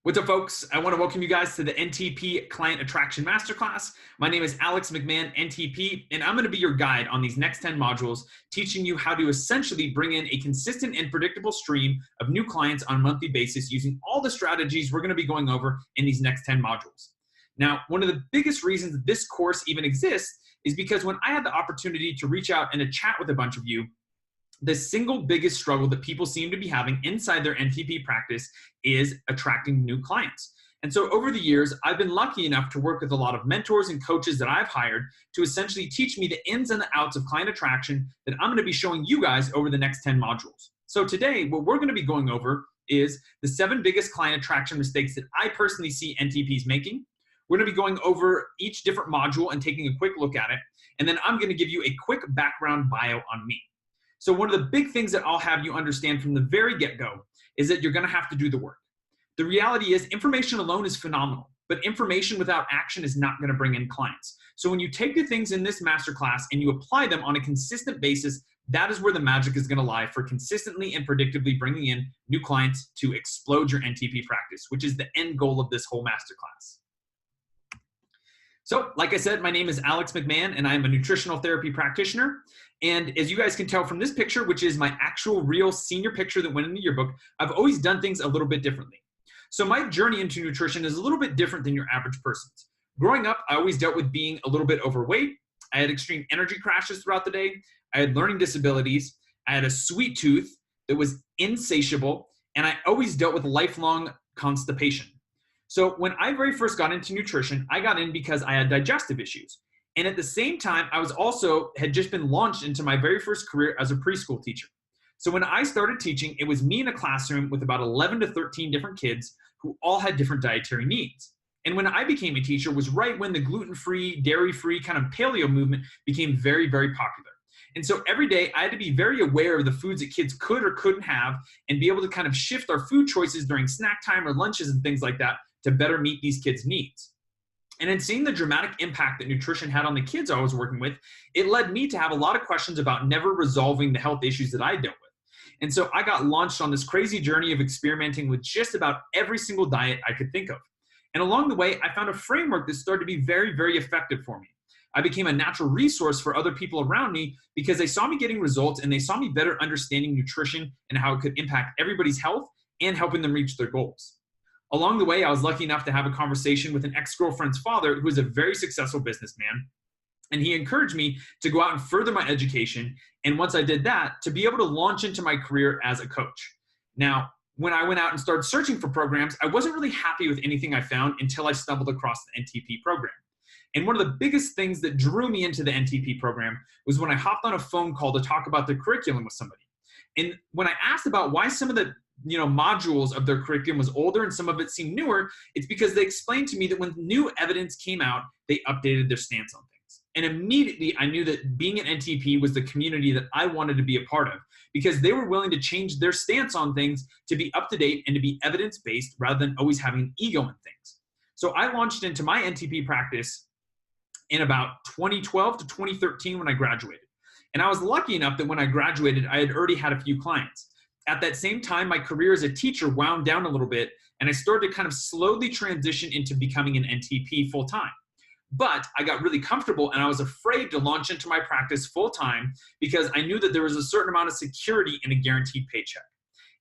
What's up, folks? I want to welcome you guys to the NTP Client Attraction Masterclass. My name is Alex McMahon, NTP, and I'm going to be your guide on these next 10 modules, teaching you how to essentially bring in a consistent and predictable stream of new clients on a monthly basis using all the strategies we're going to be going over in these next 10 modules. Now, one of the biggest reasons that this course even exists is because when I had the opportunity to reach out and to chat with a bunch of you, the single biggest struggle that people seem to be having inside their NTP practice is attracting new clients. And so over the years, I've been lucky enough to work with a lot of mentors and coaches that I've hired to essentially teach me the ins and the outs of client attraction that I'm going to be showing you guys over the next 10 modules. So today, what we're going to be going over is the 7 biggest client attraction mistakes that I personally see NTPs making. We're going to be going over each different module and taking a quick look at it. And then I'm going to give you a quick background bio on me. So one of the big things that I'll have you understand from the very get-go is that you're going to have to do the work. The reality is information alone is phenomenal, but information without action is not going to bring in clients. So when you take the things in this masterclass and you apply them on a consistent basis, that is where the magic is going to lie for consistently and predictably bringing in new clients to explode your NTP practice, which is the end goal of this whole masterclass. So, like I said, my name is Alex McMahon, and I'm a nutritional therapy practitioner. And as you guys can tell from this picture, which is my actual real senior picture that went in the yearbook, I've always done things a little bit differently. So my journey into nutrition is a little bit different than your average person's. Growing up, I always dealt with being a little bit overweight. I had extreme energy crashes throughout the day. I had learning disabilities. I had a sweet tooth that was insatiable. And I always dealt with lifelong constipation. So when I very first got into nutrition, I got in because I had digestive issues. And at the same time, I had just been launched into my very first career as a preschool teacher. So when I started teaching, it was me in a classroom with about 11 to 13 different kids who all had different dietary needs. And when I became a teacher was right when the gluten-free, dairy-free kind of paleo movement became very, very popular. And so every day I had to be very aware of the foods that kids could or couldn't have and be able to kind of shift our food choices during snack time or lunches and things like that to better meet these kids' needs. And in seeing the dramatic impact that nutrition had on the kids I was working with, it led me to have a lot of questions about never resolving the health issues that I dealt with. And so I got launched on this crazy journey of experimenting with just about every single diet I could think of. And along the way, I found a framework that started to be very, very effective for me. I became a natural resource for other people around me because they saw me getting results and they saw me better understanding nutrition and how it could impact everybody's health and helping them reach their goals. Along the way, I was lucky enough to have a conversation with an ex-girlfriend's father who is a very successful businessman. And he encouraged me to go out and further my education. And once I did that, to be able to launch into my career as a coach. Now, when I went out and started searching for programs, I wasn't really happy with anything I found until I stumbled across the NTP program. And one of the biggest things that drew me into the NTP program was when I hopped on a phone call to talk about the curriculum with somebody. And when I asked about why some of the modules of their curriculum was older and some of it seemed newer, it's because they explained to me that when new evidence came out, they updated their stance on things. And immediately I knew that being an NTP was the community that I wanted to be a part of because they were willing to change their stance on things to be up to date and to be evidence-based rather than always having an ego in things. So I launched into my NTP practice in about 2012 to 2013 when I graduated. And I was lucky enough that when I graduated, I had already had a few clients. At that same time, my career as a teacher wound down a little bit, and I started to kind of slowly transition into becoming an NTP full-time. But I got really comfortable, and I was afraid to launch into my practice full-time because I knew that there was a certain amount of security in a guaranteed paycheck.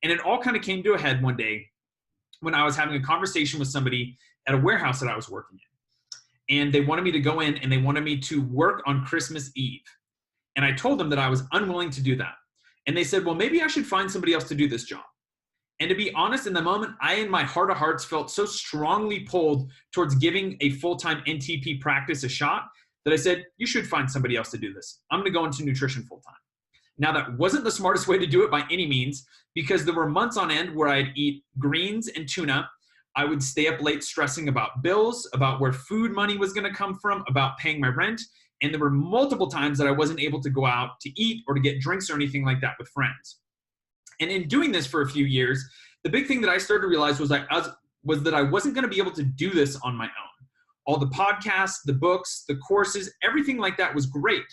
And it all kind of came to a head one day when I was having a conversation with somebody at a warehouse that I was working in. And they wanted me to go in, and they wanted me to work on Christmas Eve. And I told them that I was unwilling to do that. And they said, well, maybe I should find somebody else to do this job. And to be honest, in the moment, I, in my heart of hearts, felt so strongly pulled towards giving a full-time NTP practice a shot that I said, you should find somebody else to do this. I'm going to go into nutrition full-time. Now, that wasn't the smartest way to do it by any means, because there were months on end where I'd eat greens and tuna. I would stay up late stressing about bills, about where food money was going to come from, about paying my rent. And there were multiple times that I wasn't able to go out to eat or to get drinks or anything like that with friends. And in doing this for a few years, the big thing that I started to realize was that I wasn't going to be able to do this on my own. All the podcasts, the books, the courses, everything like that was great.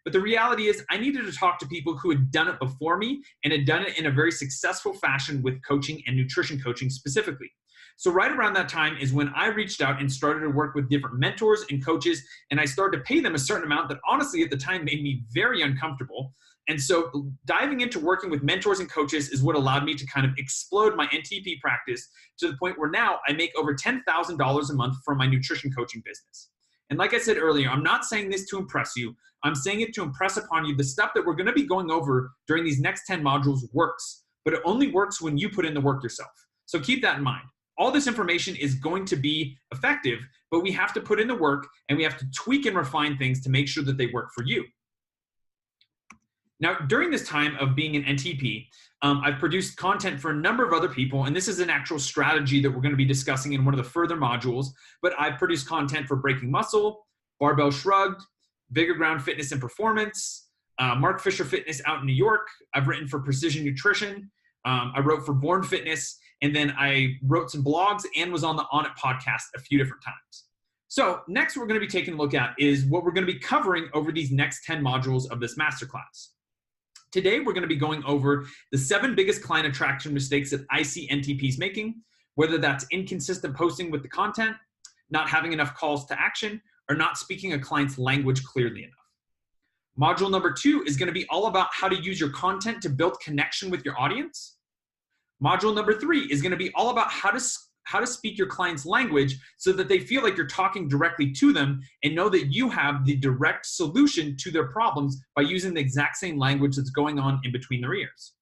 But the reality is I needed to talk to people who had done it before me and had done it in a very successful fashion with coaching and nutrition coaching specifically. So right around that time is when I reached out and started to work with different mentors and coaches, and I started to pay them a certain amount that honestly at the time made me very uncomfortable. And so diving into working with mentors and coaches is what allowed me to kind of explode my NTP practice to the point where now I make over $10,000 a month from my nutrition coaching business. And like I said earlier, I'm not saying this to impress you. I'm saying it to impress upon you the stuff that we're going to be going over during these next 10 modules works, but it only works when you put in the work yourself. So keep that in mind. All this information is going to be effective, but we have to put in the work and we have to tweak and refine things to make sure that they work for you. Now, during this time of being an NTP, I've produced content for a number of other people, and this is an actual strategy that we're going to be discussing in one of the further modules, but I've produced content for Breaking Muscle, Barbell Shrugged, Vigor Ground Fitness and Performance, Mark Fisher Fitness out in New York. I've written for Precision Nutrition. I wrote for Born Fitness, and then I wrote some blogs and was on the On It podcast a few different times. So next we're going to be taking a look at is what we're going to be covering over these next 10 modules of this masterclass. Today, we're going to be going over the 7 biggest client attraction mistakes that I see NTPs making, whether that's inconsistent posting with the content, not having enough calls to action, or not speaking a client's language clearly enough. Module number 2 is going to be all about how to use your content to build connection with your audience. Module number 3 is going to be all about how to speak your client's language so that they feel like you're talking directly to them and know that you have the direct solution to their problems by using the exact same language that's going on in between their ears.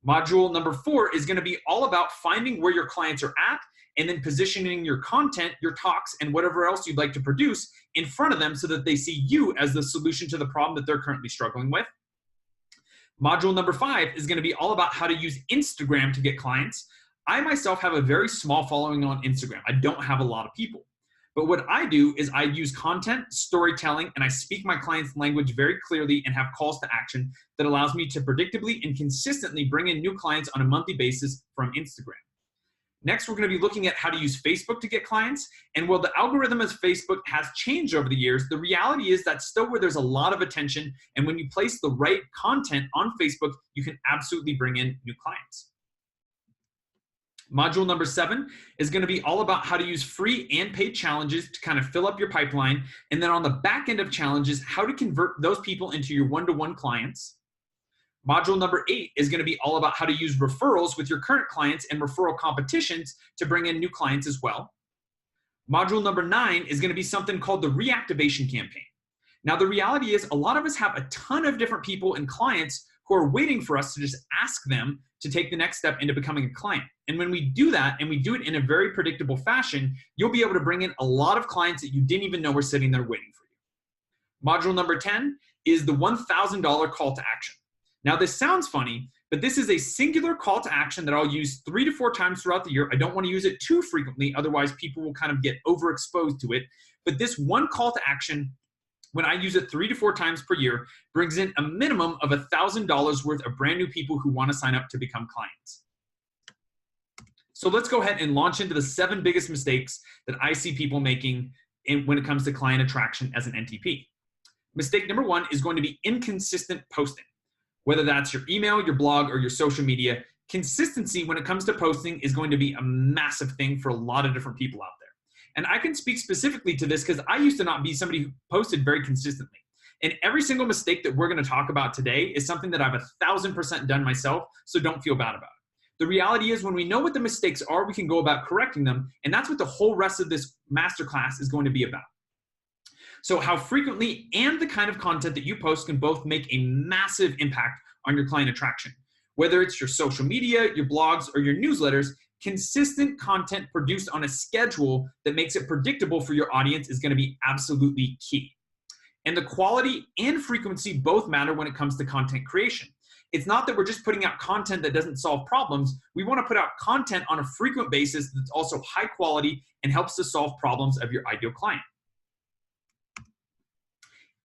Module number 4 is going to be all about finding where your clients are at and then positioning your content, your talks, and whatever else you'd like to produce in front of them so that they see you as the solution to the problem that they're currently struggling with. Module number 5 is going to be all about how to use Instagram to get clients. I myself have a very small following on Instagram. I don't have a lot of people. But what I do is I use content, storytelling, and I speak my client's language very clearly and have calls to action that allows me to predictably and consistently bring in new clients on a monthly basis from Instagram. Next, we're going to be looking at how to use Facebook to get clients. And while the algorithm of Facebook has changed over the years, the reality is that's still where there's a lot of attention. And when you place the right content on Facebook, you can absolutely bring in new clients. Module number 7 is going to be all about how to use free and paid challenges to kind of fill up your pipeline. And then on the back end of challenges, how to convert those people into your one-to-one clients. Module number 8 is going to be all about how to use referrals with your current clients and referral competitions to bring in new clients as well. Module number 9 is going to be something called the reactivation campaign. Now, the reality is a lot of us have a ton of different people and clients who are waiting for us to just ask them to take the next step into becoming a client. And when we do that, and we do it in a very predictable fashion, you'll be able to bring in a lot of clients that you didn't even know were sitting there waiting for you. Module number 10 is the $1,000 call to action. Now, this sounds funny, but this is a singular call to action that I'll use 3 to 4 times throughout the year. I don't want to use it too frequently, otherwise people will kind of get overexposed to it. But this one call to action, when I use it 3 to 4 times per year, brings in a minimum of $1,000 worth of brand new people who want to sign up to become clients. So let's go ahead and launch into the 7 biggest mistakes that I see people making when it comes to client attraction as an NTP. Mistake number 1 is going to be inconsistent posting. Whether that's your email, your blog, or your social media, consistency when it comes to posting is going to be a massive thing for a lot of different people out there. And I can speak specifically to this because I used to not be somebody who posted very consistently. And every single mistake that we're going to talk about today is something that I've 1,000% done myself, so don't feel bad about it. The reality is when we know what the mistakes are, we can go about correcting them, and that's what the whole rest of this masterclass is going to be about. So how frequently and the kind of content that you post can both make a massive impact on your client attraction. Whether it's your social media, your blogs, or your newsletters, consistent content produced on a schedule that makes it predictable for your audience is going to be absolutely key. And the quality and frequency both matter when it comes to content creation. It's not that we're just putting out content that doesn't solve problems. We want to put out content on a frequent basis that's also high quality and helps to solve problems of your ideal client.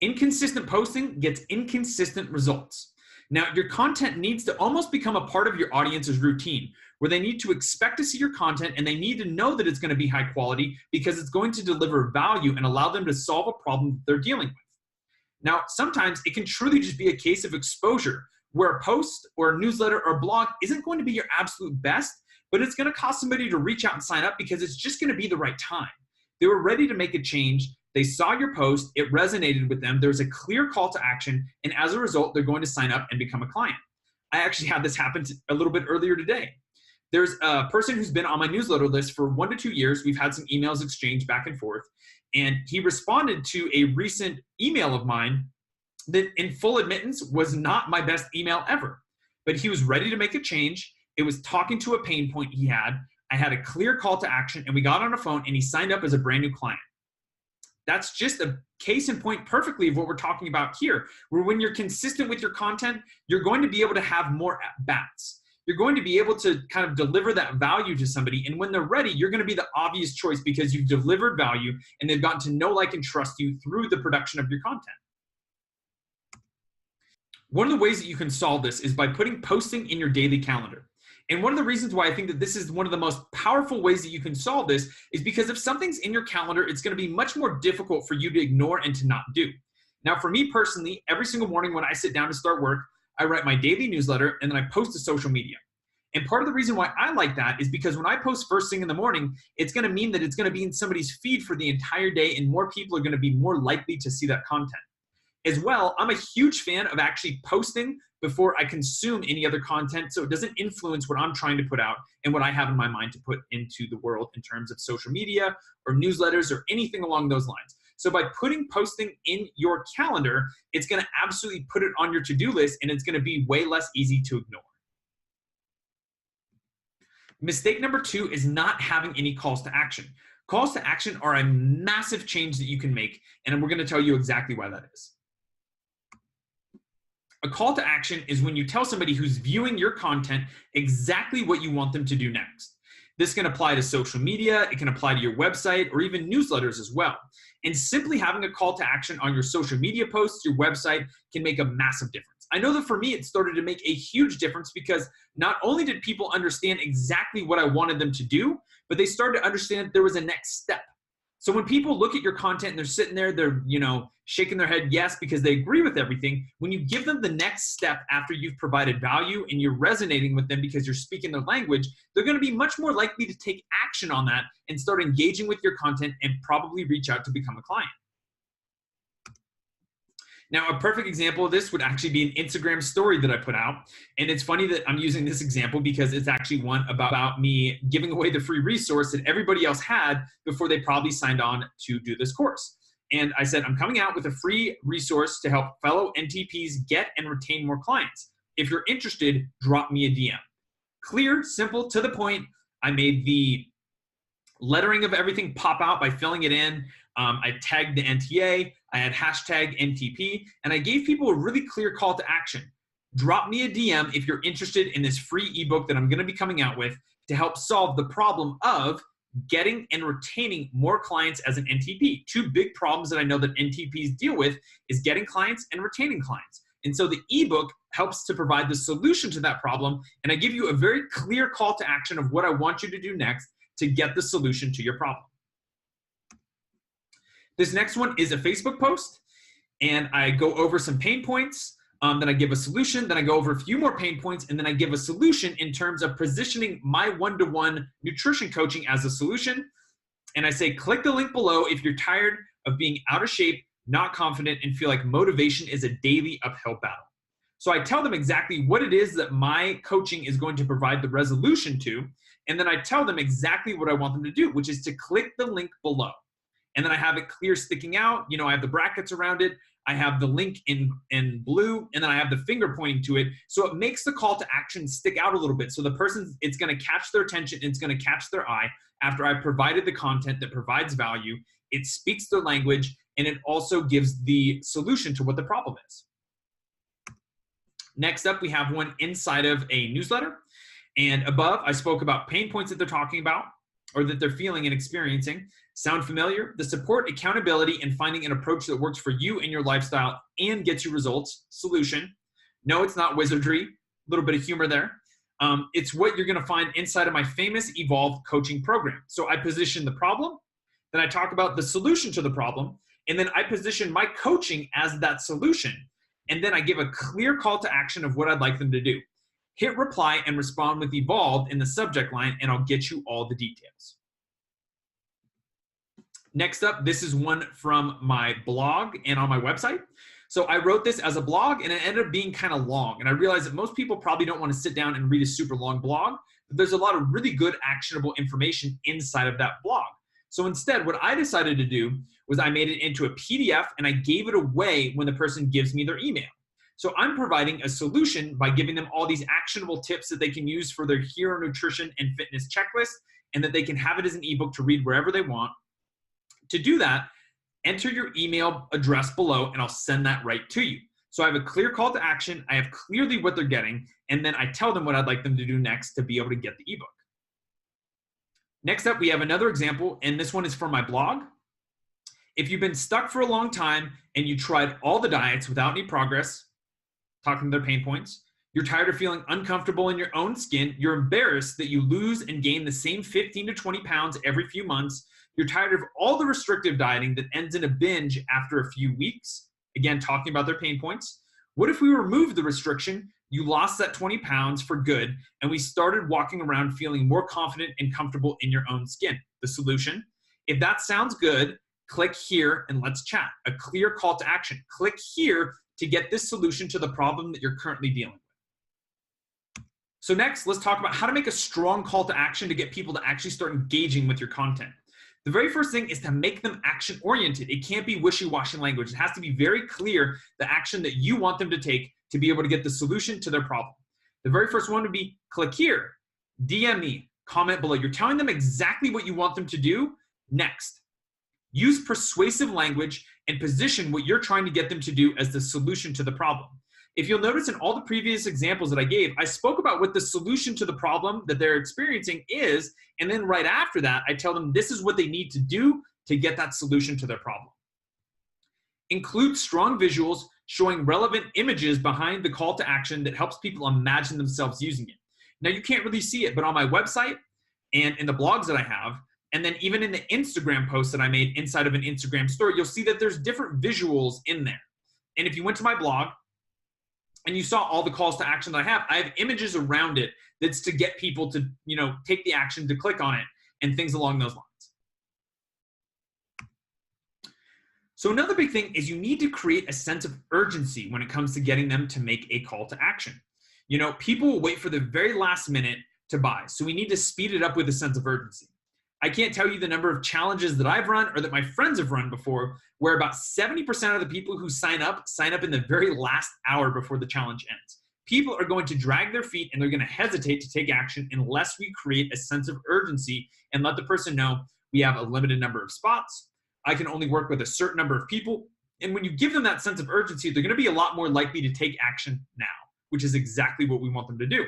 Inconsistent posting gets inconsistent results. Now, your content needs to almost become a part of your audience's routine, where they need to expect to see your content and they need to know that it's going to be high quality because it's going to deliver value and allow them to solve a problem that they're dealing with. Now, sometimes it can truly just be a case of exposure, where a post or a newsletter or a blog isn't going to be your absolute best, but it's going to cause somebody to reach out and sign up because it's just going to be the right time. They were ready to make a change. They saw your post, it resonated with them. There's a clear call to action, and as a result, they're going to sign up and become a client. I actually had this happen a little bit earlier today. There's a person who's been on my newsletter list for 1 to 2 years. We've had some emails exchanged back and forth, and he responded to a recent email of mine that, in full admittance, was not my best email ever. But he was ready to make a change. It was talking to a pain point he had. I had a clear call to action, and we got on a phone, and he signed up as a brand new client. That's just a case in point perfectly of what we're talking about here, where when you're consistent with your content, you're going to be able to have more at-bats. You're going to be able to kind of deliver that value to somebody, and when they're ready, you're going to be the obvious choice because you've delivered value and they've gotten to know, like, and trust you through the production of your content. One of the ways that you can solve this is by putting posting in your daily calendar. And one of the reasons why I think that this is one of the most powerful ways that you can solve this is because if something's in your calendar, it's going to be much more difficult for you to ignore and to not do. Now, for me personally, every single morning when I sit down to start work, I write my daily newsletter and then I post to social media. And part of the reason why I like that is because when I post first thing in the morning, it's going to mean that it's going to be in somebody's feed for the entire day, and more people are going to be more likely to see that content. As well, I'm a huge fan of actually posting before I consume any other content, so it doesn't influence what I'm trying to put out and what I have in my mind to put into the world in terms of social media or newsletters or anything along those lines. So by putting posting in your calendar, it's going to absolutely put it on your to-do list, and it's going to be way less easy to ignore. Mistake number 2 is not having any calls to action. Calls to action are a massive change that you can make, and we're going to tell you exactly why that is. A call to action is when you tell somebody who's viewing your content exactly what you want them to do next. This can apply to social media, it can apply to your website, or even newsletters as well. And simply having a call to action on your social media posts, your website, can make a massive difference. I know that for me, it started to make a huge difference because not only did people understand exactly what I wanted them to do, but they started to understand that there was a next step. So when people look at your content and they're sitting there, they're, shaking their head yes because they agree with everything. When you give them the next step after you've provided value and you're resonating with them because you're speaking their language, they're going to be much more likely to take action on that and start engaging with your content and probably reach out to become a client. Now, a perfect example of this would actually be an Instagram story that I put out. And it's funny that I'm using this example because it's actually one about me giving away the free resource that everybody else had before they probably signed on to do this course. And I said, I'm coming out with a free resource to help fellow NTPs get and retain more clients. If you're interested, drop me a DM. Clear, simple, to the point. I made the lettering of everything pop out by filling it in. I tagged the NTA, I had hashtag NTP, and I gave people a really clear call to action. Drop me a DM if you're interested in this free ebook that I'm going to be coming out with to help solve the problem of getting and retaining more clients as an NTP. 2 big problems that I know that NTPs deal with is getting clients and retaining clients. And so the ebook helps to provide the solution to that problem, and I give you a very clear call to action of what I want you to do next to get the solution to your problem. This next one is a Facebook post, and I go over some pain points, then I give a solution, then I go over a few more pain points, and then I give a solution in terms of positioning my one-to-one nutrition coaching as a solution. And I say, click the link below if you're tired of being out of shape, not confident, and feel like motivation is a daily uphill battle. So I tell them exactly what it is that my coaching is going to provide the resolution to, and then I tell them exactly what I want them to do, which is to click the link below. And then I have it clear sticking out. I have the brackets around it. I have the link in blue, and then I have the finger pointing to it. So it makes the call to action stick out a little bit. So the person, it's going to catch their attention, and it's going to catch their eye after I've provided the content that provides value. It speaks their language, and it also gives the solution to what the problem is. Next up, we have one inside of a newsletter. And above, I spoke about pain points that they're talking about or that they're feeling and experiencing. Sound familiar? The support, accountability, and finding an approach that works for you and your lifestyle and gets you results. Solution. No, it's not wizardry. A little bit of humor there. It's what you're going to find inside of my famous Evolved coaching program. So I position the problem, then I talk about the solution to the problem, And then I position my coaching as that solution. And then I give a clear call to action of what I'd like them to do. Hit reply and respond with evolved in the subject line, and I'll get you all the details. Next up, this is one from my blog and on my website. So I wrote this as a blog, and it ended up being kind of long. And I realized that most people probably don't want to sit down and read a super long blog, but there's a lot of really good actionable information inside of that blog. So instead, what I decided to do was I made it into a PDF, and I gave it away when the person gives me their email. So I'm providing a solution by giving them all these actionable tips that they can use for their hero nutrition and fitness checklist, and that they can have it as an ebook to read wherever they want. To do that, enter your email address below, and I'll send that right to you. So I have a clear call to action. I have clearly what they're getting, and then I tell them what I'd like them to do next to be able to get the ebook. Next up, we have another example, and this one is from my blog. If you've been stuck for a long time and you tried all the diets without any progress, talking to their pain points, you're tired of feeling uncomfortable in your own skin, you're embarrassed that you lose and gain the same 15 to 20 pounds every few months, you're tired of all the restrictive dieting that ends in a binge after a few weeks, again, talking about their pain points. What if we removed the restriction, you lost that 20 pounds for good, and we started walking around feeling more confident and comfortable in your own skin? The solution, if that sounds good, click here and let's chat. A clear call to action. Click here to get this solution to the problem that you're currently dealing with. So next, let's talk about how to make a strong call to action to get people to actually start engaging with your content. The very first thing is to make them action-oriented. It can't be wishy-washy language. It has to be very clear the action that you want them to take to be able to get the solution to their problem. The very first one would be click here, DM me, comment below. You're telling them exactly what you want them to do next. Use persuasive language and position what you're trying to get them to do as the solution to the problem. If you'll notice in all the previous examples that I gave, I spoke about what the solution to the problem that they're experiencing is, and then right after that, I tell them this is what they need to do to get that solution to their problem. Include strong visuals showing relevant images behind the call to action that helps people imagine themselves using it. Now, you can't really see it, but on my website and in the blogs that I have, and then even in the Instagram posts that I made inside of an Instagram story, you'll see that there's different visuals in there. And if you went to my blog, and you saw all the calls to action that I have images around it that's to get people to, take the action to click on it and things along those lines. So another big thing is you need to create a sense of urgency when it comes to getting them to make a call to action. People will wait for the very last minute to buy. So we need to speed it up with a sense of urgency. I can't tell you the number of challenges that I've run or that my friends have run before, where about 70% of the people who sign up in the very last hour before the challenge ends. People are going to drag their feet and they're going to hesitate to take action unless we create a sense of urgency and let the person know we have a limited number of spots. I can only work with a certain number of people. And when you give them that sense of urgency, they're going to be a lot more likely to take action now, which is exactly what we want them to do.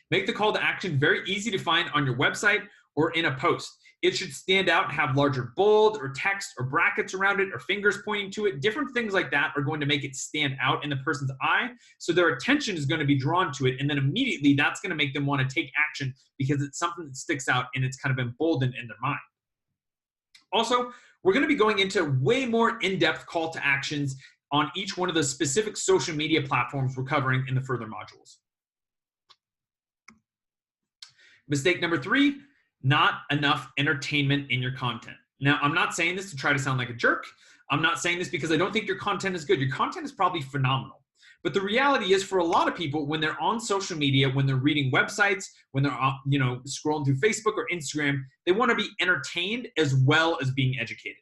Make the call to action very easy to find on your website or in a post. It should stand out and have larger bold or text or brackets around it or fingers pointing to it. Different things like that are going to make it stand out in the person's eye, so their attention is going to be drawn to it, and then immediately that's going to make them want to take action because it's something that sticks out and it's kind of emboldened in their mind. Also, we're going to be going into way more in-depth call to actions on each one of the specific social media platforms we're covering in the further modules. Mistake number 3, not enough entertainment in your content. Now, I'm not saying this to try to sound like a jerk. I'm not saying this because I don't think your content is good. Your content is probably phenomenal. But the reality is, for a lot of people, when they're on social media, when they're reading websites, when they're scrolling through Facebook or Instagram, they want to be entertained as well as being educated.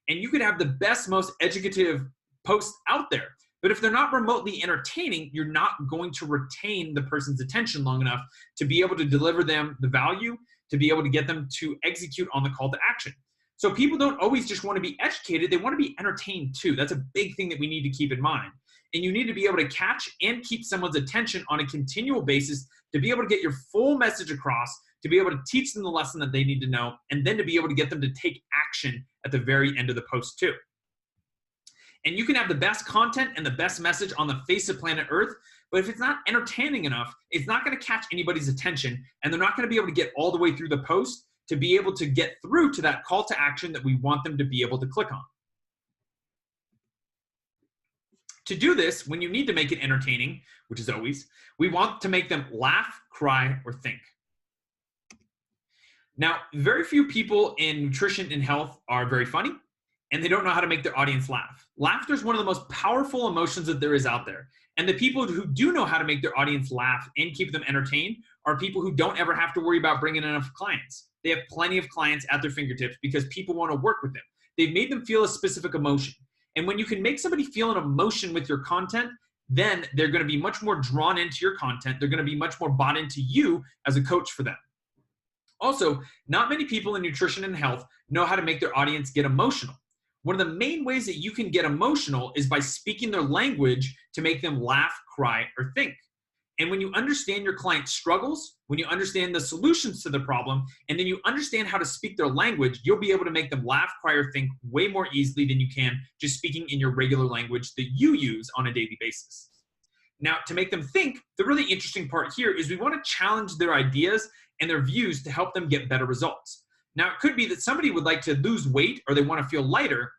And you could have the best, most educative posts out there, but if they're not remotely entertaining, you're not going to retain the person's attention long enough to be able to deliver them the value, to be able to get them to execute on the call to action. So people don't always just want to be educated, they want to be entertained too. That's a big thing that we need to keep in mind. And you need to be able to catch and keep someone's attention on a continual basis to be able to get your full message across, to be able to teach them the lesson that they need to know, and then to be able to get them to take action at the very end of the post too. And you can have the best content and the best message on the face of planet Earth, but if it's not entertaining enough, it's not going to catch anybody's attention, and they're not going to be able to get all the way through the post to be able to get through to that call to action that we want them to be able to click on. To do this, when you need to make it entertaining, which is always, we want to make them laugh, cry, or think. Now, very few people in nutrition and health are very funny, and they don't know how to make their audience laugh. Laughter is one of the most powerful emotions that there is out there. And the people who do know how to make their audience laugh and keep them entertained are people who don't ever have to worry about bringing in enough clients. They have plenty of clients at their fingertips because people want to work with them. They've made them feel a specific emotion. And when you can make somebody feel an emotion with your content, then they're going to be much more drawn into your content. They're going to be much more bought into you as a coach for them. Also, not many people in nutrition and health know how to make their audience get emotional. One of the main ways that you can get emotional is by speaking their language to make them laugh, cry, or think. And when you understand your client's struggles, when you understand the solutions to the problem, and then you understand how to speak their language, you'll be able to make them laugh, cry, or think way more easily than you can just speaking in your regular language that you use on a daily basis. Now, to make them think, the really interesting part here is we want to challenge their ideas and their views to help them get better results. Now, it could be that somebody would like to lose weight or they want to feel lighter,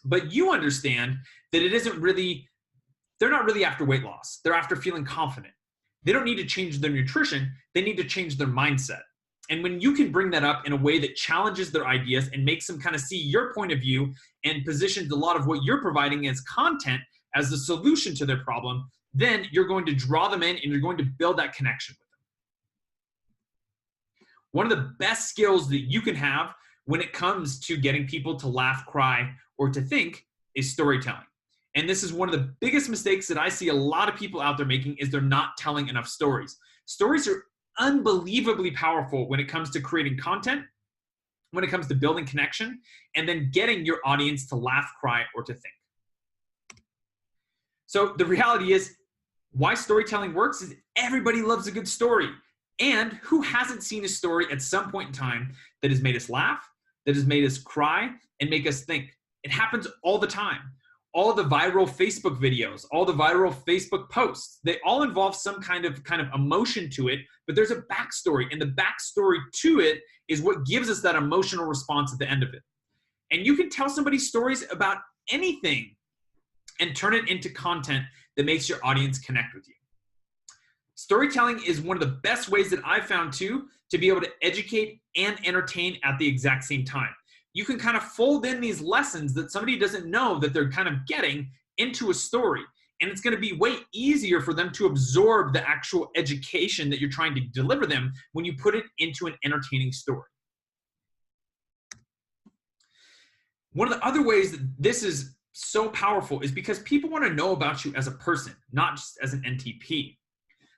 but you understand that they're not really after weight loss. They're after feeling confident. They don't need to change their nutrition. They need to change their mindset. And when you can bring that up in a way that challenges their ideas and makes them kind of see your point of view and positions a lot of what you're providing as content as the solution to their problem, then you're going to draw them in and you're going to build that connection with them. One of the best skills that you can have when it comes to getting people to laugh, cry, or to think is storytelling. And this is one of the biggest mistakes that I see a lot of people out there making is they're not telling enough stories. Stories are unbelievably powerful when it comes to creating content, when it comes to building connection, and then getting your audience to laugh, cry, or to think. So the reality is why storytelling works is everybody loves a good story. And who hasn't seen a story at some point in time that has made us laugh, that has made us cry, and make us think? It happens all the time. All the viral Facebook videos, all the viral Facebook posts, they all involve some kind of emotion to it, but there's a backstory, and the backstory to it is what gives us that emotional response at the end of it. And you can tell somebody stories about anything and turn it into content that makes your audience connect with you. Storytelling is one of the best ways that I've found to be able to educate and entertain at the exact same time. You can kind of fold in these lessons that somebody doesn't know that they're kind of getting into a story. And it's going to be way easier for them to absorb the actual education that you're trying to deliver them when you put it into an entertaining story. One of the other ways that this is so powerful is because people want to know about you as a person, not just as an NTP.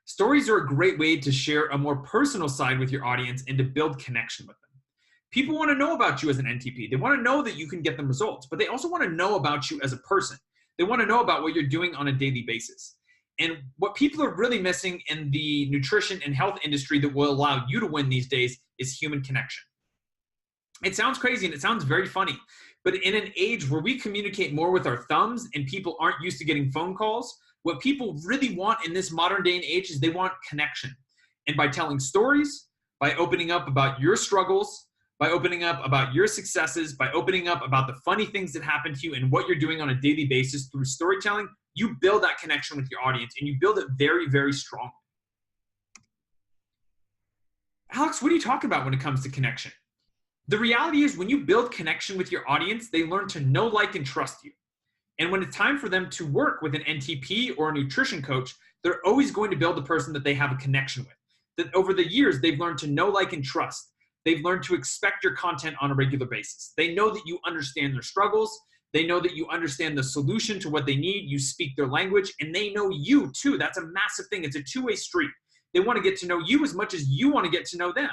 Stories are a great way to share a more personal side with your audience and to build connection with them. People want to know about you as an NTP. They want to know that you can get them results, but they also want to know about you as a person. They want to know about what you're doing on a daily basis. And what people are really missing in the nutrition and health industry that will allow you to win these days is human connection. It sounds crazy and it sounds very funny, but in an age where we communicate more with our thumbs and people aren't used to getting phone calls, what people really want in this modern day and age is they want connection. And by telling stories, by opening up about your struggles, by opening up about your successes, by opening up about the funny things that happen to you and what you're doing on a daily basis through storytelling, you build that connection with your audience and you build it very, very strongly. Alex, what are you talking about when it comes to connection? The reality is when you build connection with your audience, they learn to know, like, and trust you. And when it's time for them to work with an NTP or a nutrition coach, they're always going to build a person that they have a connection with. That over the years, they've learned to know, like, and trust. They've learned to expect your content on a regular basis. They know that you understand their struggles. They know that you understand the solution to what they need. You speak their language, and they know you too. That's a massive thing. It's a two-way street. They want to get to know you as much as you want to get to know them.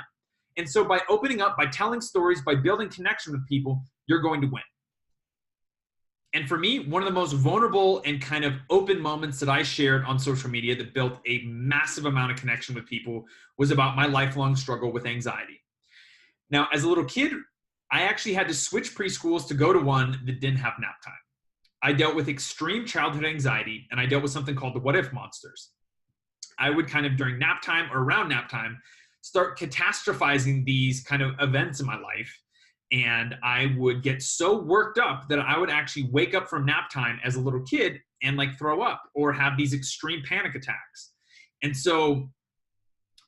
And so by opening up, by telling stories, by building connection with people, you're going to win. And for me, one of the most vulnerable and kind of open moments that I shared on social media that built a massive amount of connection with people was about my lifelong struggle with anxiety. Now, as a little kid, I actually had to switch preschools to go to one that didn't have nap time. I dealt with extreme childhood anxiety, and I dealt with something called the what if monsters. I would kind of during nap time or around nap time start catastrophizing these kind of events in my life. And I would get so worked up that I would actually wake up from nap time as a little kid and like throw up or have these extreme panic attacks. And so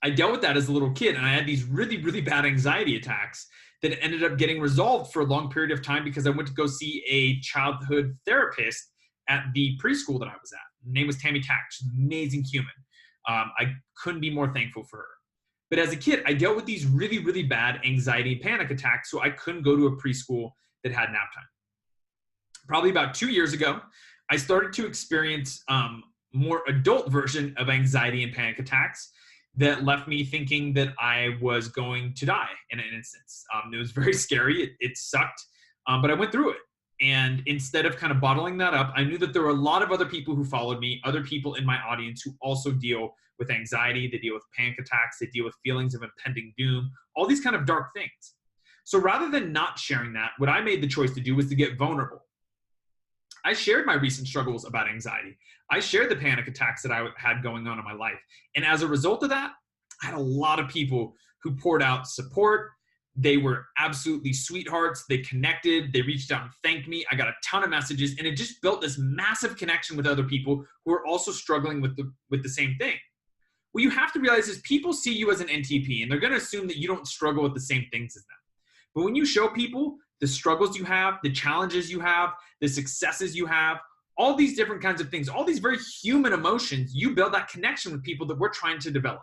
I dealt with that as a little kid, and I had these really, really bad anxiety attacks that ended up getting resolved for a long period of time because I went to go see a childhood therapist at the preschool that I was at. Her name was Tammy Tack. She's an amazing human. I couldn't be more thankful for her. But as a kid, I dealt with these really, really bad anxiety and panic attacks, so I couldn't go to a preschool that had nap time. Probably about 2 years ago, I started to experience more adult version of anxiety and panic attacks that left me thinking that I was going to die in an instance. It was very scary. It sucked, but I went through it. And instead of kind of bottling that up, I knew that there were a lot of other people who followed me, other people in my audience who also deal with anxiety, they deal with panic attacks, they deal with feelings of impending doom, all these kind of dark things. So rather than not sharing that, what I made the choice to do was to get vulnerable. I shared my recent struggles about anxiety. I shared the panic attacks that I had going on in my life. And as a result of that, I had a lot of people who poured out support. They were absolutely sweethearts. They connected. They reached out and thanked me. I got a ton of messages, and it just built this massive connection with other people who are also struggling with the same thing. What you have to realize is people see you as an NTP, and they're going to assume that you don't struggle with the same things as them. But when you show people the struggles you have, the challenges you have, the successes you have, all these different kinds of things, all these very human emotions, you build that connection with people that we're trying to develop.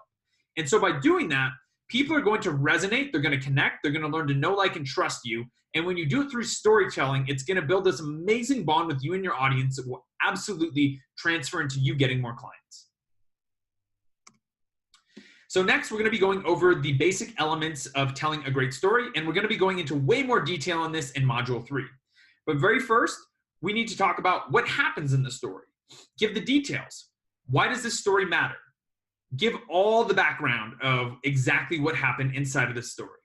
And so by doing that, people are going to resonate, they're going to connect, they're going to learn to know, like, and trust you. And when you do it through storytelling, it's going to build this amazing bond with you and your audience that will absolutely transfer into you getting more clients. So next, we're going to be going over the basic elements of telling a great story, and we're going to be going into way more detail on this in Module 3. But very first, we need to talk about what happens in the story. Give the details. Why does this story matter? Give all the background of exactly what happened inside of this story.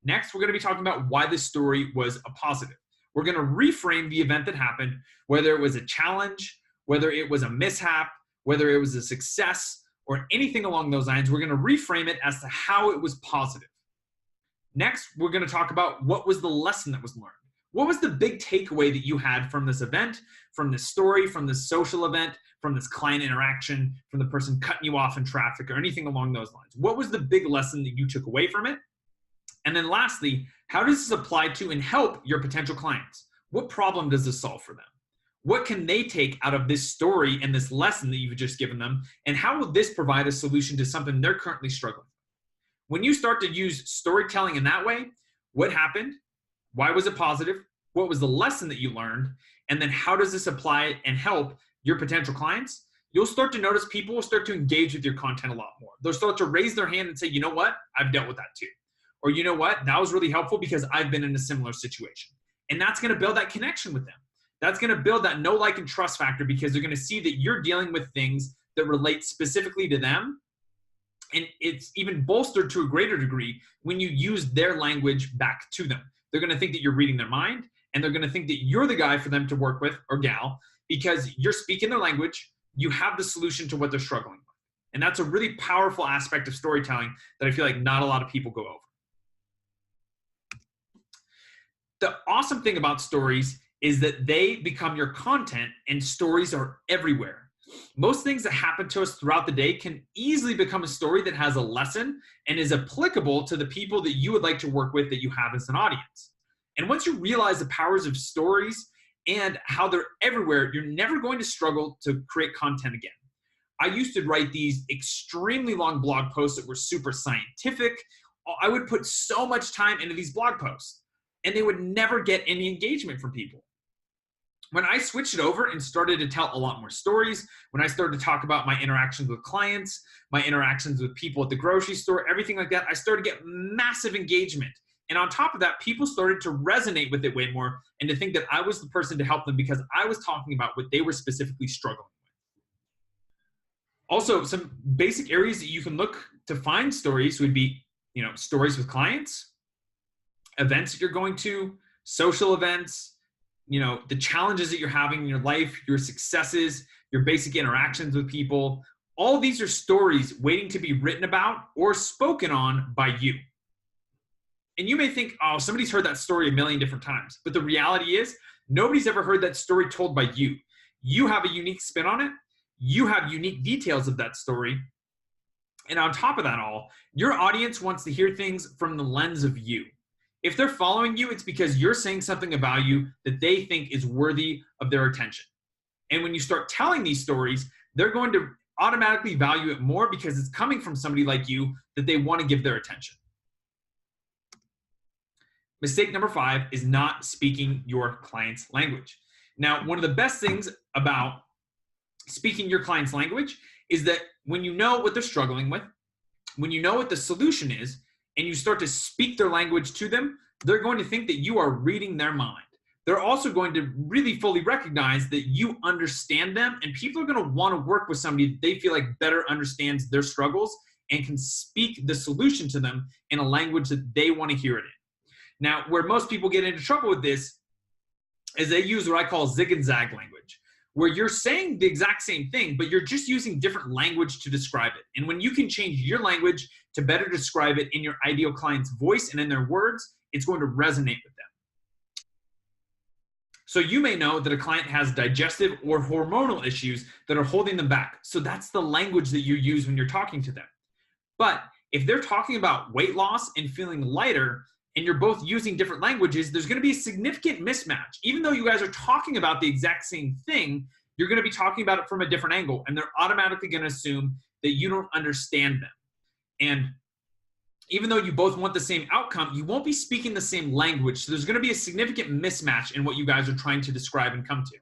Next, we're going to be talking about why this story was a positive. We're going to reframe the event that happened, whether it was a challenge, whether it was a mishap, whether it was a success, or anything along those lines. We're going to reframe it as to how it was positive. Next, we're going to talk about what was the lesson that was learned. What was the big takeaway that you had from this event, from this story, from this social event, from this client interaction, from the person cutting you off in traffic, or anything along those lines? What was the big lesson that you took away from it? And then lastly, how does this apply to and help your potential clients? What problem does this solve for them? What can they take out of this story and this lesson that you've just given them? And how will this provide a solution to something they're currently struggling with? When you start to use storytelling in that way, what happened? Why was it positive? What was the lesson that you learned? And then how does this apply and help your potential clients? You'll start to notice people will start to engage with your content a lot more. They'll start to raise their hand and say, you know what? I've dealt with that too. Or you know what? That was really helpful because I've been in a similar situation. And that's going to build that connection with them. That's going to build that know, like, and trust factor because they're going to see that you're dealing with things that relate specifically to them. And it's even bolstered to a greater degree when you use their language back to them. They're going to think that you're reading their mind, and they're going to think that you're the guy for them to work with, or gal, because you're speaking their language. You have the solution to what they're struggling with. And that's a really powerful aspect of storytelling that I feel like not a lot of people go over. The awesome thing about stories is that they become your content, and stories are everywhere. Most things that happen to us throughout the day can easily become a story that has a lesson and is applicable to the people that you would like to work with that you have as an audience. And once you realize the powers of stories and how they're everywhere, you're never going to struggle to create content again. I used to write these extremely long blog posts that were super scientific. I would put so much time into these blog posts, and they would never get any engagement from people. When I switched it over and started to tell a lot more stories, when I started to talk about my interactions with clients, my interactions with people at the grocery store, everything like that, I started to get massive engagement. And on top of that, people started to resonate with it way more and to think that I was the person to help them because I was talking about what they were specifically struggling with. Also, some basic areas that you can look to find stories would be, stories with clients, events that you're going to, social events, the challenges that you're having in your life, your successes, your basic interactions with people, All these are stories waiting to be written about or spoken on by you. And you may think, oh, somebody's heard that story a million different times. But the reality is, nobody's ever heard that story told by you. You have a unique spin on it. You have unique details of that story. And on top of that all, your audience wants to hear things from the lens of you. If they're following you, it's because you're saying something of value that they think is worthy of their attention. And when you start telling these stories, they're going to automatically value it more because it's coming from somebody like you that they want to give their attention. Mistake number 5 is not speaking your client's language. Now, one of the best things about speaking your client's language is that when you know what they're struggling with, when you know what the solution is, and you start to speak their language to them, they're going to think that you are reading their mind. They're also going to really fully recognize that you understand them, and people are going to want to work with somebody that they feel like better understands their struggles and can speak the solution to them in a language that they want to hear it in. Now, where most people get into trouble with this is they use what I call zig and zag language, where you're saying the exact same thing, but you're just using different language to describe it. And when you can change your language to better describe it in your ideal client's voice and in their words, it's going to resonate with them. So you may know that a client has digestive or hormonal issues that are holding them back. So that's the language that you use when you're talking to them. But if they're talking about weight loss and feeling lighter, and you're both using different languages, there's going to be a significant mismatch. Even though you guys are talking about the exact same thing, you're going to be talking about it from a different angle, and they're automatically going to assume that you don't understand them. And even though you both want the same outcome, you won't be speaking the same language. So there's going to be a significant mismatch in what you guys are trying to describe and come to.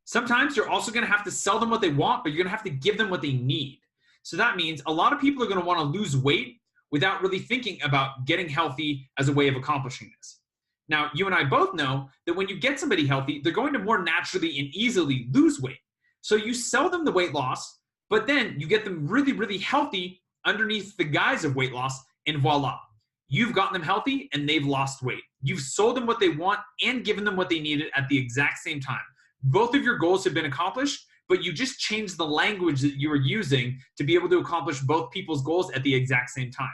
Sometimes you're also going to have to sell them what they want, but you're going to have to give them what they need. So that means a lot of people are going to want to lose weight without really thinking about getting healthy as a way of accomplishing this. Now, you and I both know that when you get somebody healthy, they're going to more naturally and easily lose weight. So you sell them the weight loss, but then you get them really, really healthy underneath the guise of weight loss, and voila, you've gotten them healthy and they've lost weight. You've sold them what they want and given them what they needed at the exact same time. Both of your goals have been accomplished, but you just changed the language that you were using to be able to accomplish both people's goals at the exact same time.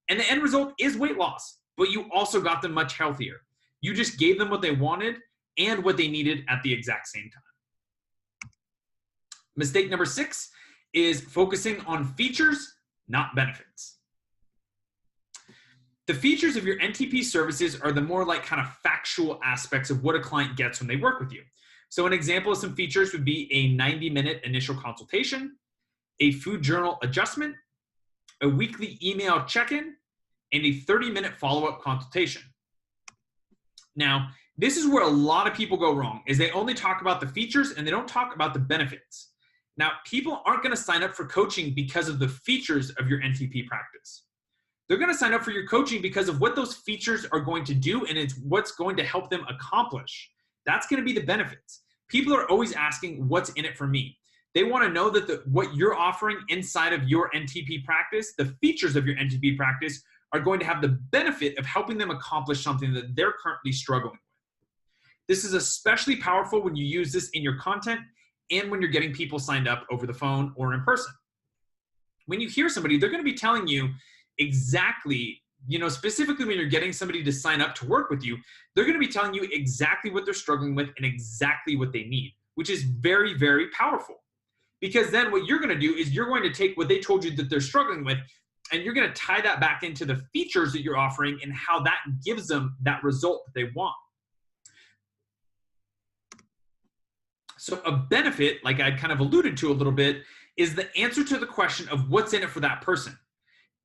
And the end result is weight loss, but you also got them much healthier. You just gave them what they wanted and what they needed at the exact same time. Mistake number 6 is focusing on features, not benefits. The features of your NTP services are the more like kind of factual aspects of what a client gets when they work with you. So an example of some features would be a 90-minute initial consultation, a food journal adjustment, a weekly email check-in, and a 30-minute follow-up consultation. Now, this is where a lot of people go wrong, is they only talk about the features and they don't talk about the benefits. Now, people aren't going to sign up for coaching because of the features of your NTP practice. They're going to sign up for your coaching because of what those features are going to do, and it's what's going to help them accomplish. That's going to be the benefits. People are always asking, what's in it for me? They want to know that what you're offering inside of your NTP practice, the features of your NTP practice, are going to have the benefit of helping them accomplish something that they're currently struggling with. This is especially powerful when you use this in your content and when you're getting people signed up over the phone or in person. When you hear somebody, they're going to be telling you exactly, specifically when you're getting somebody to sign up to work with you, they're going to be telling you exactly what they're struggling with and exactly what they need, which is very, very powerful. Because then what you're going to do is you're going to take what they told you that they're struggling with, and you're going to tie that back into the features that you're offering and how that gives them that result that they want. So a benefit, like I kind of alluded to a little bit, is the answer to the question of what's in it for that person.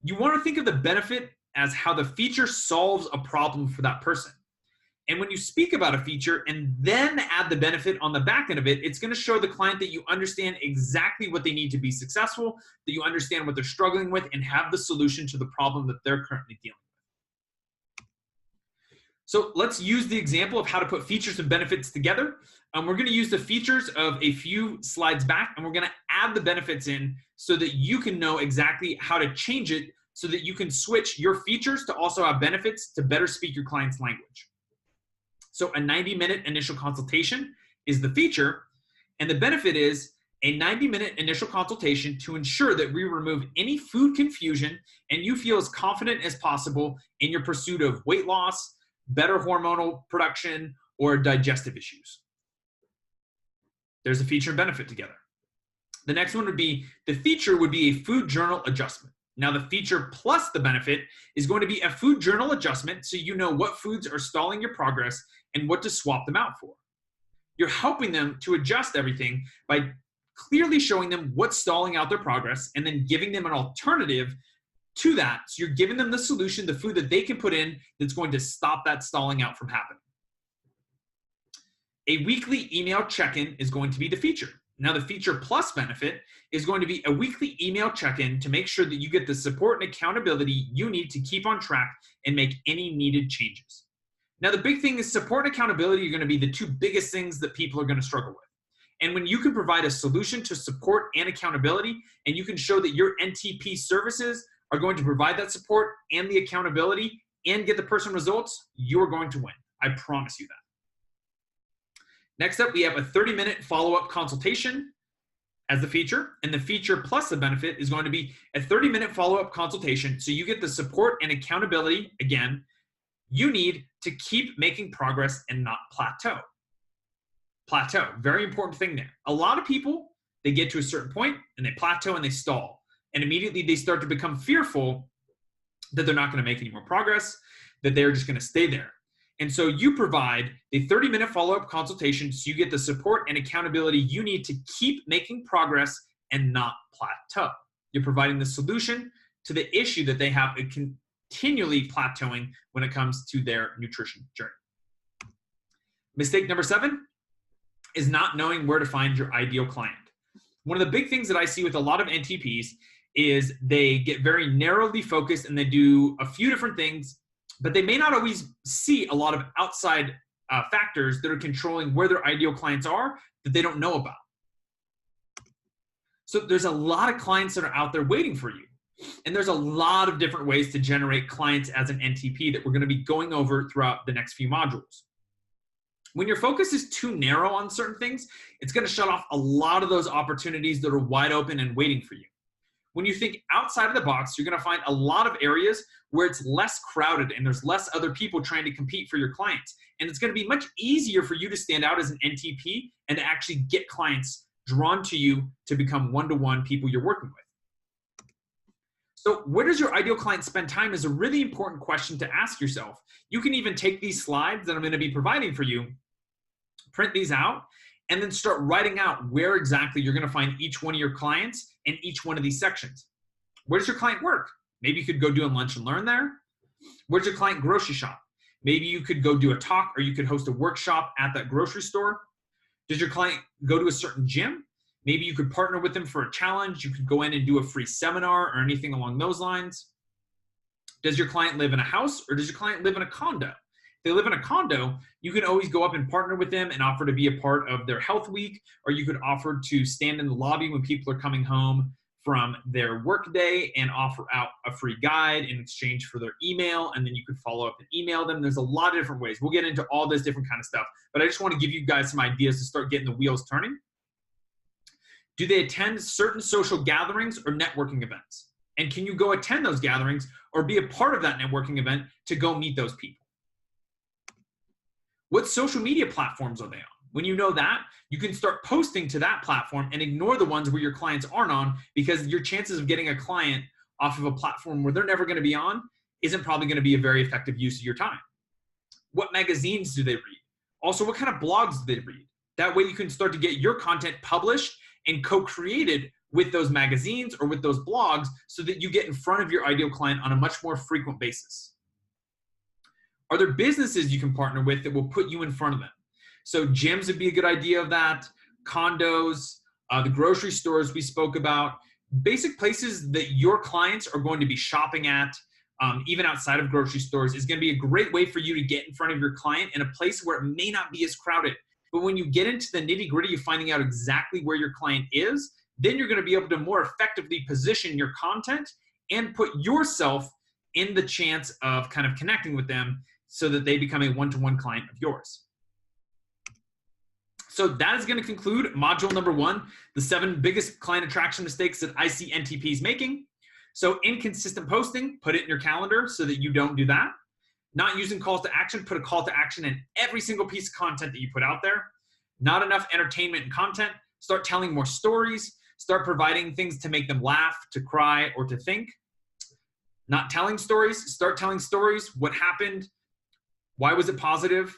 You want to think of the benefit as how the feature solves a problem for that person. And when you speak about a feature and then add the benefit on the back end of it, it's going to show the client that you understand exactly what they need to be successful, that you understand what they're struggling with, and have the solution to the problem that they're currently dealing with. So let's use the example of how to put features and benefits together. We're going to use the features of a few slides back, and we're going to add the benefits in so that you can know exactly how to change it so that you can switch your features to also have benefits to better speak your client's language. So a 90-minute initial consultation is the feature, and the benefit is a 90-minute initial consultation to ensure that we remove any food confusion and you feel as confident as possible in your pursuit of weight loss, better hormonal production, or digestive issues. There's a feature and benefit together. The next one would be, the feature would be a food journal adjustment. Now the feature plus the benefit is going to be a food journal adjustment, so you know what foods are stalling your progress and what to swap them out for. You're helping them to adjust everything by clearly showing them what's stalling out their progress and then giving them an alternative to that. So you're giving them the solution, the food that they can put in that's going to stop that stalling out from happening. A weekly email check-in is going to be the feature. Now the feature plus benefit is going to be a weekly email check-in to make sure that you get the support and accountability you need to keep on track and make any needed changes. Now the big thing is support and accountability are going to be the two biggest things that people are going to struggle with. And when you can provide a solution to support and accountability, and you can show that your NTP services are going to provide that support and the accountability and get the person results, you're going to win. I promise you that. Next up, we have a 30-minute follow-up consultation as the feature, and the feature plus the benefit is going to be a 30-minute follow-up consultation, so you get the support and accountability, again, you need to keep making progress and not plateau. Plateau, very important thing there. A lot of people, they get to a certain point and they plateau and they stall. And immediately they start to become fearful that they're not going to make any more progress, that they're just going to stay there. And so you provide a 30-minute follow-up consultation so you get the support and accountability you need to keep making progress and not plateau. You're providing the solution to the issue that they have continually plateauing when it comes to their nutrition journey. Mistake number 7 is not knowing where to find your ideal client. One of the big things that I see with a lot of NTPs is they get very narrowly focused and they do a few different things, but they may not always see a lot of outside factors that are controlling where their ideal clients are that they don't know about. So there's a lot of clients that are out there waiting for you. And there's a lot of different ways to generate clients as an NTP that we're going to be going over throughout the next few modules. When your focus is too narrow on certain things, it's going to shut off a lot of those opportunities that are wide open and waiting for you. When you think outside of the box, you're going to find a lot of areas where it's less crowded and there's less other people trying to compete for your clients. And it's going to be much easier for you to stand out as an NTP and to actually get clients drawn to you to become one-to-one people you're working with. So where does your ideal client spend time is a really important question to ask yourself. You can even take these slides that I'm going to be providing for you, print these out, and then start writing out where exactly you're going to find each one of your clients in each one of these sections. Where does your client work? Maybe you could go do a lunch and learn there. Where's your client grocery shop? Maybe you could go do a talk or you could host a workshop at that grocery store. Does your client go to a certain gym? Maybe you could partner with them for a challenge. You could go in and do a free seminar or anything along those lines. Does your client live in a house or does your client live in a condo? If they live in a condo, you can always go up and partner with them and offer to be a part of their health week, or you could offer to stand in the lobby when people are coming home from their work day and offer out a free guide in exchange for their email, and then you could follow up and email them. There's a lot of different ways. We'll get into all this different kind of stuff, but I just want to give you guys some ideas to start getting the wheels turning. Do they attend certain social gatherings or networking events? And can you go attend those gatherings or be a part of that networking event to go meet those people? What social media platforms are they on? When you know that, you can start posting to that platform and ignore the ones where your clients aren't on, because your chances of getting a client off of a platform where they're never going to be on isn't probably going to be a very effective use of your time. What magazines do they read? Also, what kind of blogs do they read? That way you can start to get your content published and co-created with those magazines or with those blogs so that you get in front of your ideal client on a much more frequent basis. Are there businesses you can partner with that will put you in front of them? So gyms would be a good idea of that, condos, the grocery stores we spoke about, basic places that your clients are going to be shopping at, even outside of grocery stores, is going to be a great way for you to get in front of your client in a place where it may not be as crowded. But when you get into the nitty-gritty of finding out exactly where your client is, then you're going to be able to more effectively position your content and put yourself in the chance of kind of connecting with them so that they become a one-to-one client of yours. So that is going to conclude module number 1, the 7 biggest client attraction mistakes that I see NTPs making. So inconsistent posting, put it in your calendar so that you don't do that. Not using calls to action, put a call to action in every single piece of content that you put out there. Not enough entertainment and content, start telling more stories, start providing things to make them laugh, to cry, or to think. Not telling stories, start telling stories. What happened? Why was it positive?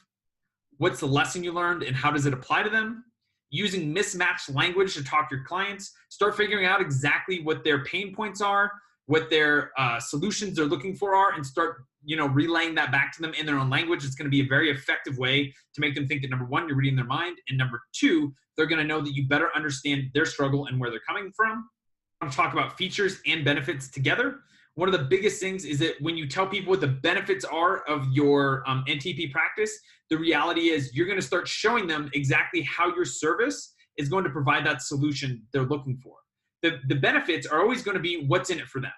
What's the lesson you learned and how does it apply to them? Using mismatched language to talk to your clients. Start figuring out exactly what their pain points are, what their solutions they're looking for are, and start relaying that back to them in their own language. It's going to be a very effective way to make them think that, number 1, you're reading their mind, and number 2, they're going to know that you better understand their struggle and where they're coming from. I want to talk about features and benefits together. One of the biggest things is that when you tell people what the benefits are of your NTP practice, the reality is you're going to start showing them exactly how your service is going to provide that solution they're looking for. The benefits are always going to be what's in it for them.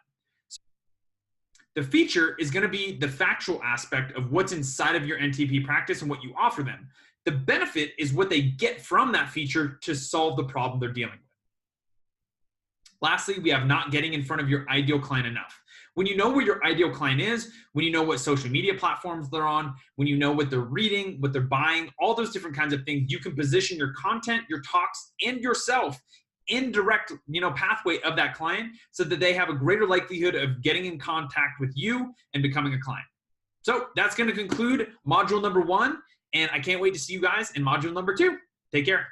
The feature is going to be the factual aspect of what's inside of your NTP practice and what you offer them. The benefit is what they get from that feature to solve the problem they're dealing with. Lastly, we have not getting in front of your ideal client enough. When you know where your ideal client is, when you know what social media platforms they're on, when you know what they're reading, what they're buying, all those different kinds of things, you can position your content, your talks, and yourself in direct pathway of that client so that they have a greater likelihood of getting in contact with you and becoming a client. So that's going to conclude module number 1, and I can't wait to see you guys in module number 2. Take care.